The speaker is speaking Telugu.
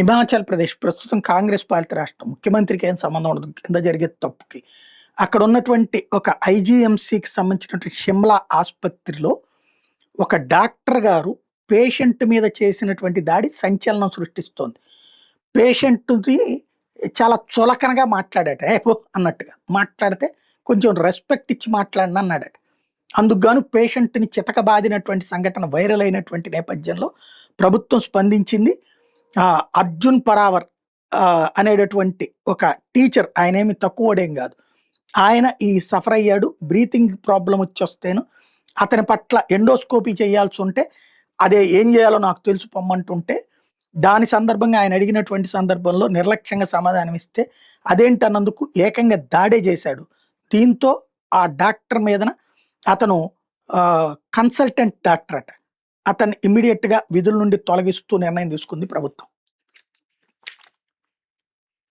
హిమాచల్ ప్రదేశ్ ప్రస్తుతం కాంగ్రెస్ పాలిత రాష్ట్రం. ముఖ్యమంత్రికి ఏం సంబంధం ఉండదు కింద జరిగే తప్పుకి. అక్కడ ఉన్నటువంటి ఒక ఐజీఎంసీకి సంబంధించినటువంటి షిమ్లా ఆసుపత్రిలో ఒక డాక్టర్ గారు పేషెంట్ మీద చేసినటువంటి దాడి సంచలనం సృష్టిస్తోంది. పేషెంట్‌ని చాలా చులకనగా మాట్లాడాట. "ఏ పో" అన్నట్టుగా. మాట్లాడితే కొంచెం రెస్పెక్ట్ ఇచ్చి మాట్లాడను అన్నాడట. అందుకు గాను పేషెంట్‌ని చితకబాదినటువంటి సంఘటన వైరల్ అయినటువంటి నేపథ్యంలో ప్రభుత్వం స్పందించింది. అర్జున్ పరావర్ అనేటటువంటి ఒక టీచర్, ఆయనేమి తక్కువోడేం కాదు. ఆయన ఈ సఫర్ అయ్యాడు. బ్రీతింగ్ ప్రాబ్లం వచ్చొస్తేను అతని పట్ల ఎండోస్కోపీ చేయాల్సి ఉంటే అదే ఏం చేయాలో నాకు తెలుసు పొమ్మంటుంటే దాని సందర్భంగా ఆయన అడిగినటువంటి సందర్భంలో నిర్లక్ష్యంగా సమాధానం ఇస్తే అదేంటన్నందుకు ఏకంగా దాడే చేశాడు. దీంతో ఆ డాక్టర్ మీదన అతను కన్సల్టెంట్ డాక్టర్ అట. అతన్ని ఇమ్మీడియట్‌గా విధుల నుండి తొలగిస్తూ నిర్ణయం తీసుకుంది ప్రభుత్వం.